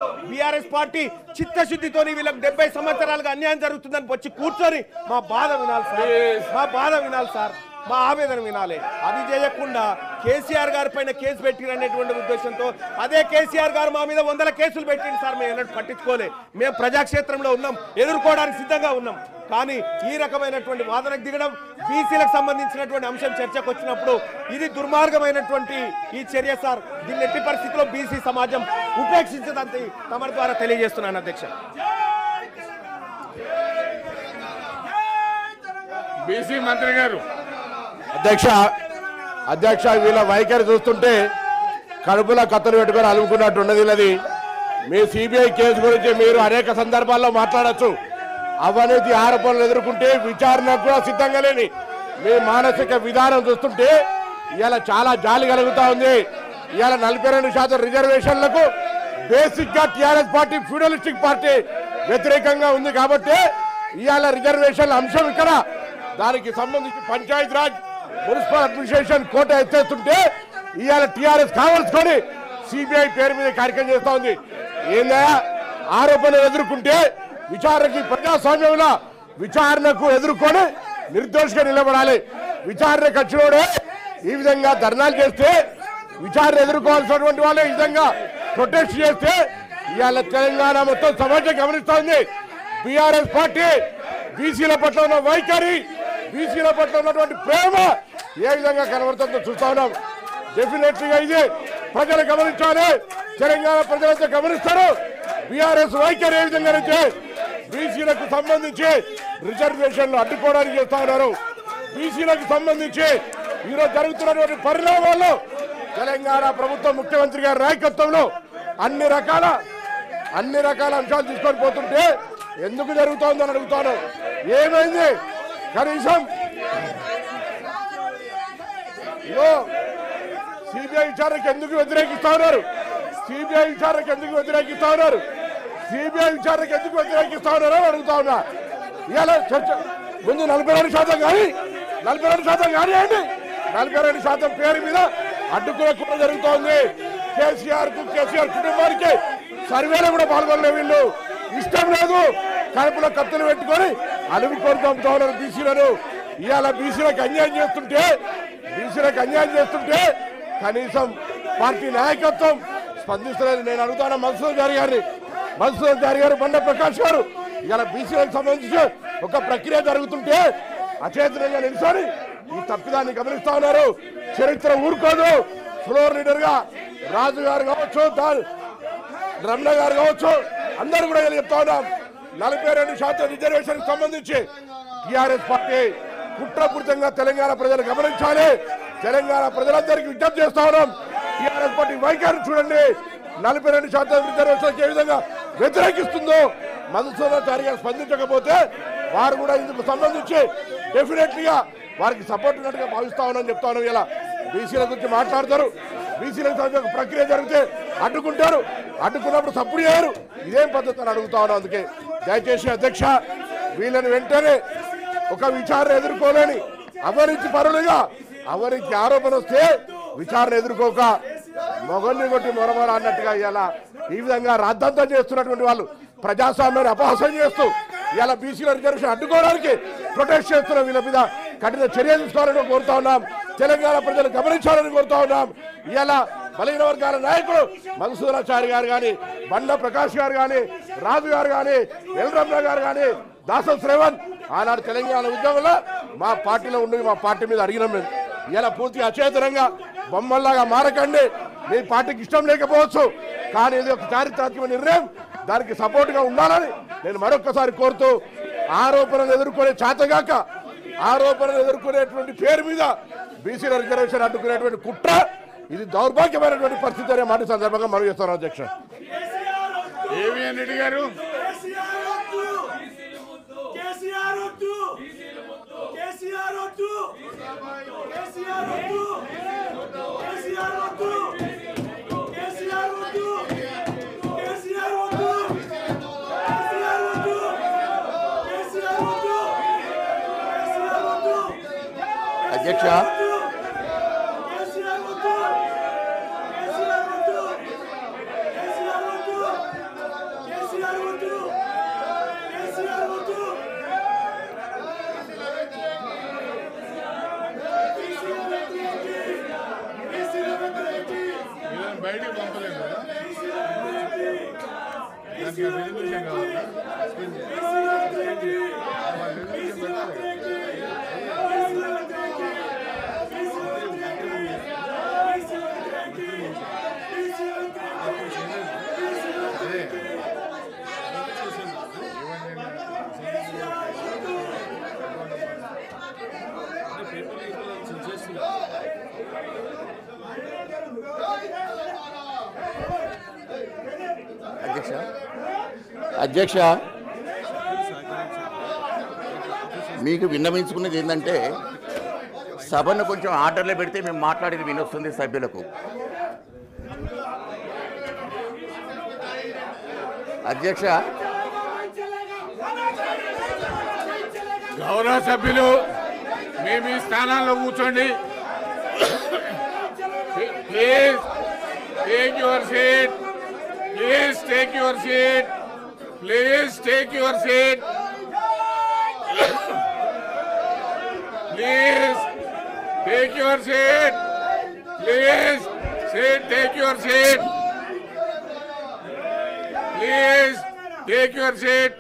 BRS party చిత్తశుద్ధితోని వీళ్ళకి 70 సంవత్సరాలుగా అన్యాయం జరుగుతుందని వచ్చి కూర్చొని మా బాధ వినాలి సార్, మా ఆవేదన వినాలి. అది చేయకుండా కేసీఆర్ గారి పైన కేసు పెట్టిరనేటువంటి ఉద్దేశంతో అదే కేసీఆర్ గారు మా మీద 100 కేసులు పెట్టింది సార్. మేము ఎన్నడూ పట్టించుకోలే. మేము ప్రజాక్షేత్రంలో ఉన్నాం, ఎదుర్కోవడానికి సిద్ధంగా ఉన్నాం. కానీ ఈ రకమైనటువంటి వాదనకు దిగడం, బీసీలకు సంబంధించినటువంటి అంశం చర్చకు వచ్చినప్పుడు ఇది దుర్మార్గమైనటువంటి ఈ చర్య సార్. దీన్ని ఎట్టి పరిస్థితుల్లో బీసీ సమాజం ఉపేక్షించదంతే తమ ద్వారా తెలియజేస్తున్నాను అధ్యక్ష. బీసీ మంత్రి గారు. అధ్యక్ష వీళ్ళ వైఖరి చూస్తుంటే కడుపుల కత్తులు పెట్టుకొని అలుముకున్నట్టు ఉన్నది. ఇది మీ సిబిఐ కేసు గురించి మీరు అనేక సందర్భాల్లో మాట్లాడచ్చు. అవినీతి ఆరోపణలు ఎదుర్కొంటే విచారణకు కూడా సిద్ధంగా లేని మీ మానసిక విధానం చూస్తుంటే ఇవాళ చాలా జాలి కలుగుతా ఉంది. ఇవాళ 42% రిజర్వేషన్లకు బేసిక్ గా టీఆర్ఎస్ పార్టీ ఫ్యూడలిస్టిక్ పార్టీ వ్యతిరేకంగా ఉంది కాబట్టి ఇవాళ రిజర్వేషన్ల అంశం ఇక్కడ దానికి సంబంధించి పంచాయతీ రాజ్ మున్సిపల్ అడ్మినిస్ట్రేషన్ కోట ఎత్తేస్తుంటే ఇవాళ టీఆర్ఎస్ కావాల్సుకొని సిబిఐ పేరు మీద కార్యక్రమం చేస్తా ఉంది. ఏందా ఆరోపణలు ఎదుర్కొంటే విచారణకి ప్రజాస్వామ్యంలో విచారణకు ఎదుర్కొని నిర్దోషిగా నిలబడాలి. విచారణకు వచ్చినోడే ఈ విధంగా ధర్నాలు చేస్తే విచారణ ఎదుర్కోవాల్సినటువంటి వాళ్ళు ఈ విధంగా ప్రొటెస్ట్ చేస్తే ఇవాళ తెలంగాణ మొత్తం సమాజం గమనిస్తా ఉంది. బీఆర్ఎస్ పార్టీ బీసీల పట్ల ఉన్న వైఖరి, బీసీల పట్ల ఉన్నటువంటి ప్రేమ ఏ విధంగా కనబడుతుందో చూస్తా ఉన్నాం. డెఫినెట్లీగా ఇది ప్రజలు గమనించాలి, తెలంగాణ ప్రజలంతా గమనిస్తారు. బీఆర్ఎస్ వైఖరి ఏ విధంగా అయితే బీసీలకు సంబంధించి రిజర్వేషన్లు అడ్డుకోవడానికి చేస్తా ఉన్నారు. బీసీలకు సంబంధించి ఈరోజు జరుగుతున్నటువంటి పరిణామాల్లో తెలంగాణ ప్రభుత్వం ముఖ్యమంత్రి గారి నాయకత్వంలో అన్ని రకాల అంశాలు తీసుకొని పోతుంటే ఎందుకు జరుగుతోందని అడుగుతాను. ఏమైంది? కనీసం సిబిఐ విచారణకు ఎందుకు వ్యతిరేకిస్తా ఉన్నారు? సిబిఐ విచారణకు ఎందుకు వ్యతిరేకిస్తా ఉన్నారు? సిబిఐ విచారణకు ఎందుకు వ్యతిరేకిస్తా ఉన్నారో అడుగుతా ఉన్నా. ఇవాళ చర్చ ముందు 42% కానీ 42% కానివ్వండి, 42% పేరు మీద అడ్డుకునే కూడా జరుగుతోంది. కేసీఆర్ కుటుంబానికి సర్వేలో కూడా పాల్గొనలే. వీళ్ళు ఇష్టం లేదు, కడుపులో కత్తులు పెట్టుకొని అలుముకొని పంపుతా ఉన్నారు బీసీలను. ఇవాళ బీసీలకు అన్యాయం చేస్తుంటే కనీసం పార్టీ నాయకత్వం స్పందిస్తలేదు. నేను అడుగుతాను మధుసూదన్ చారి గారు, బండ ప్రకాష్ గారు, ఇవాళ బీసీలకు సంబంధించి ఒక ప్రక్రియ జరుగుతుంటే అచేతనంగా నిలిచారు. ఈ తప్పిదాన్ని గమనిస్తా ఉన్నారు. చరిత్ర ఊరుకోదు. ఫ్లోర్ లీడర్ గా రాజు గారు కావచ్చు, రమణ గారు కావచ్చు, అందరూ కూడా చెప్తా ఉన్నాం. 42% రిజర్వేషన్ సంబంధించి టీఆర్ఎస్ పార్టీ కుట్రపూరితంగా తెలంగాణ ప్రజలు గమనించాలి. తెలంగాణ ప్రజలందరికీ విజ్ఞప్తి చేస్తా ఉన్నాం. టీఆర్ఎస్ పార్టీ వైఖరి చూడండి. 42% రిజర్వేషన్ ఏ విధంగా వ్యతిరేకిస్తుందో మధుసూదన్ చారి గారు స్పందించకపోతే వారు కూడా ఇందుకు సంబంధించి డెఫినెట్లీగా వారికి సపోర్ట్ ఉన్నట్టుగా భావిస్తా ఉన్నామని చెప్తా ఉన్నాం. ఇలా బీసీల గురించి మాట్లాడతారు, బీసీలకు ప్రక్రియ జరిగితే అడ్డుకున్నప్పుడు సపోర్ట్ చేయరు. ఇదేం పద్ధతి అని అడుగుతా ఉన్నాం. అందుకే దయచేసి అధ్యక్ష వీళ్ళని వెంటనే ఒక విచారణ ఎదుర్కోలేని అవినీతి పరులుగా అవినీతి ఆరోపణ వస్తే విచారణ ఎదుర్కోక మొగన్ని కొట్టి మొరమొర అన్నట్టుగా ఇలా ఈ విధంగా రాద్ధాంతం చేస్తున్నటువంటి వాళ్ళు ప్రజాస్వామ్యాన్ని అపహాసం చేస్తూ ఇలా బీసీల రిజర్వేషన్ అడ్డుకోవడానికి ప్రొటెస్ట్ చేస్తున్న వీళ్ళ మీద కఠిన చర్య తీసుకోవాలని కోరుతా ఉన్నాం. తెలంగాణ ప్రజలు గమనించాలని కోరుతా ఉన్నాం. ఇలా బలహీన వర్గాల నాయకులు మధుసూదన్ చారి గారు కానీ, బండ ప్రకాష్ గారు కానీ, రాజు గారు కానీ, ఎల్ రమణ గారు కానీ, దాసం శ్రేవంత్ ఆనాడు తెలంగాణ ఉద్యమంలో మా పార్టీలో ఉండి మా పార్టీ మీద అడిగినాం. మేము ఇలా పూర్తిగా అచేతనంగా బొమ్మల్లాగా మారకండి. మీ పార్టీకి ఇష్టం లేకపోవచ్చు, కానీ ఇది ఒక చారిత్రాత్మక నిర్ణయం, దానికి సపోర్ట్గా ఉండాలని నేను మరొక్కసారి కోరుతూ, ఆరోపణలు ఎదుర్కొనే చేతగాక ఆరోపణలు ఎదుర్కొనేటువంటి పేరు మీద బీసీల రిజర్వేషన్ అడ్డుకునేటువంటి కుట్ర ఇది దౌర్భాగ్యమైనటువంటి పరిస్థితి అనే మాట సందర్భంగా మనం చేస్తాను అధ్యక్ష. ఏవిఎన్ రెడ్డి గారు. అధ్యక్ష అధ్యక్ష మీకు విన్నవించుకున్నది ఏంటంటే సభను కొంచెం ఆర్డర్లో పెడితే మేము మాట్లాడేది వినొస్తుంది సభ్యులకు. అధ్యక్ష గౌరవ సభ్యులు మీ స్థానాల్లో కూర్చోండి. Please take your seat. Please take your seat. Please take your seat. Please take your seat. Please take your seat. Please take your seat.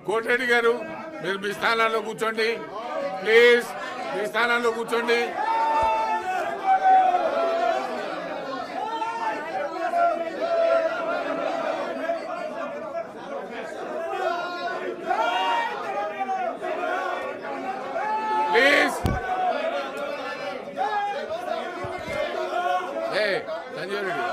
Kotareddy గారు మీరు మీ స్థానాల్లో కూర్చోండి. ప్లీజ్ మీ స్థానాల్లో కూర్చోండి. Please Sanjeev Reddy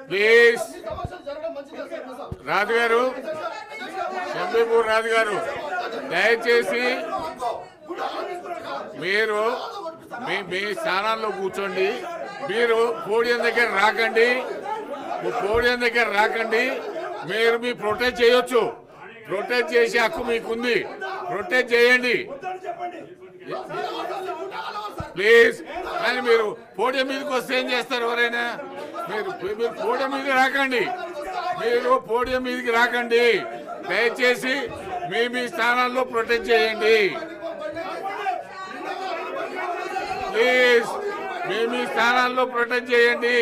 please. రాజు గారు, శంబీపూర్ రాజు గారు, దయచేసి మీరు మీ స్థానాల్లో కూర్చోండి. మీరు పోడియం దగ్గర రాకండి. పోడియం దగ్గర రాకండి. మీరు మీ ప్రొటెక్ట్ చేయొచ్చు. ప్రొటెక్ట్ చేసే హక్కు మీకుంది. ప్రొటెక్ట్ చేయండి ప్లీజ్. కానీ మీరు పోడియం మీదకి వస్తే ఏం చేస్తారు ఎవరైనా? మీరు పోడియం మీదకి రాకండి. మీరు పోడియం మీదకి రాకండి. దయచేసి మీ స్థానాల్లో ప్రొటెక్ట్ చేయండి ప్లీజ్. మీ స్థానాల్లో ప్రొటెక్ట్ చేయండి.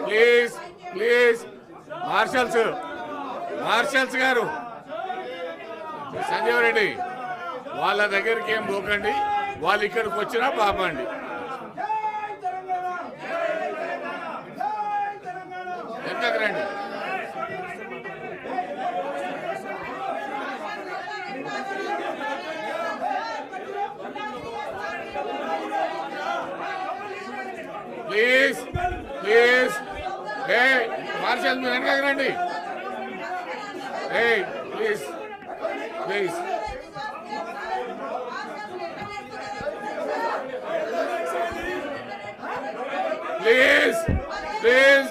Please please. మార్షల్స్ గారు, సంజీవ్ రెడ్డి వాళ్ళ దగ్గరికి ఏం పోకండి. వాళ్ళు ఇక్కడికి వచ్చినా పాపండి. ఎంతకు రండి. Please please. మార్షల్ మీరు వెనకకు రండి. Please please. Please please.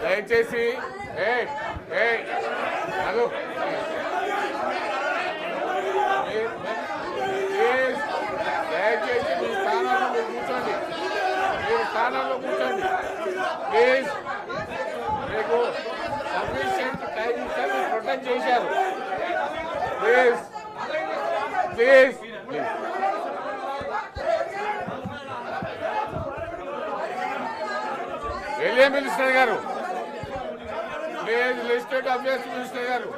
దయచేసి అదో దయచేసి మీ స్థానాల్లో కూర్చోండి. మీరు స్థానాల్లో కూర్చోండి ప్లీజ్. మీకు సఫిషియెంట్ టైం ఇచ్చారు, ప్రొటెక్ట్ చేశారు. Please please please. ఎలియా మినిస్టర్ గారు, ప్లీజ్. లిస్టెడ్ అఫేర్స్ మినిస్టర్ గారు,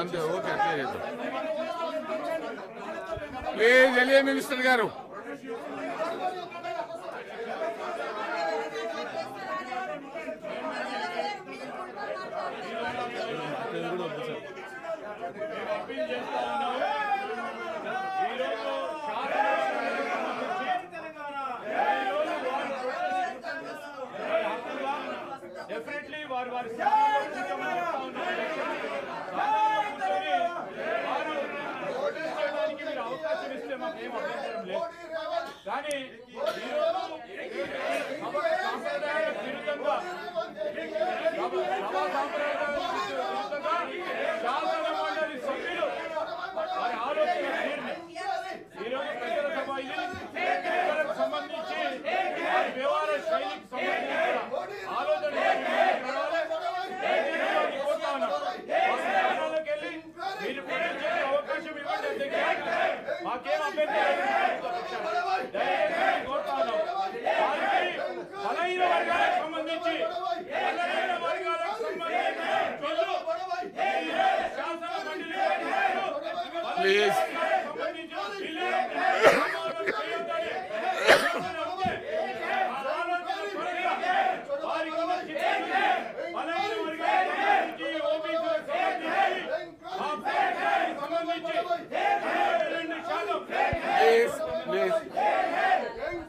అంతే ఓకే. ప్లీజ్ ఎలియా మినిస్టర్ గారు. డెఫినెట్లీ వారు అవకాశం ఇస్తే మాకేం అభ్యంతరం లేదు. కానీ సాంప్రదాయ విరుద్ధంగా శాసన మండలి సభ్యులు వారి ఆలోచన తీరుని ఈరోజు ప్రజల సభ ఇది ప్రజలకు సంబంధించి వారి వ్యవహార శైలికి సంబంధించి ఆలోచన మీరు ప్రజలకు అవకాశం ఇవ్వండి అధ్యక్ష. మాకేం అభ్యంతరం కోరుతా ఉన్నాం. వారికి బలహీన వర్గాలకు సంబంధించి శాసన మండలి ప్లీజ్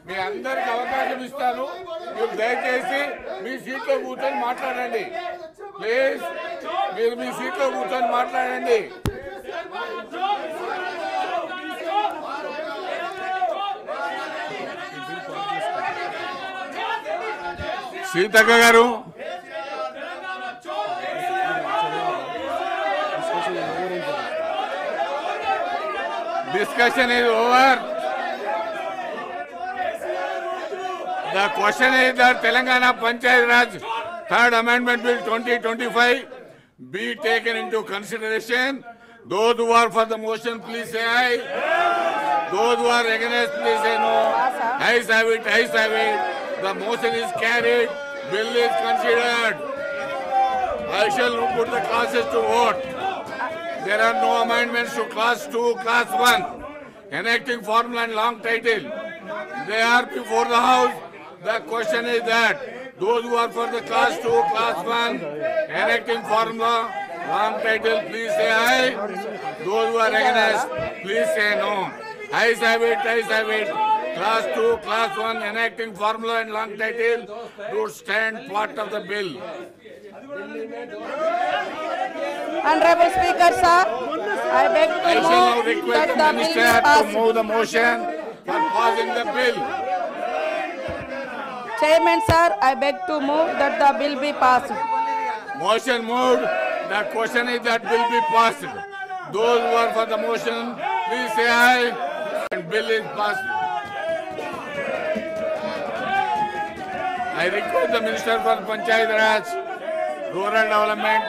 మీ అందరికి అవకాశం ఇస్తాను. మీరు దయచేసి మీ సీట్లో కూర్చొని మాట్లాడండి. ప్లీజ్ మీరు మీ సీట్లో కూర్చొని మాట్లాడండి. సీతక్క గారు discussion is over. The question is that Telangana Panchayat Raj Third Amendment Bill 2025 be taken into consideration. Those who are for the motion, please say aye. Those who are against, please say no. Ayes have it, ayes have it. The motion is carried. Bill is considered. I shall put the classes to vote. There are no amendments to Class 2, Class 1, enacting formula and long title. They are before the House. The question is that those who are for the Class 2, Class 1, enacting formula, long title, please say aye. Those who are against, please say no. Ayes have it, ayes have it. Class 2, Class 1, enacting formula and long title to stand part of the bill. Honorable Speaker, sir, I beg to I shall now move request that the the bill Minister be to passed. move the motion for passing the bill. Chairman, sir, I beg to move that the bill be passed. Motion moved. The question is that bill be passed. Those who are for the motion, please say aye. And bill is passed. I request the Minister for Panchayat Raj, Rural Development,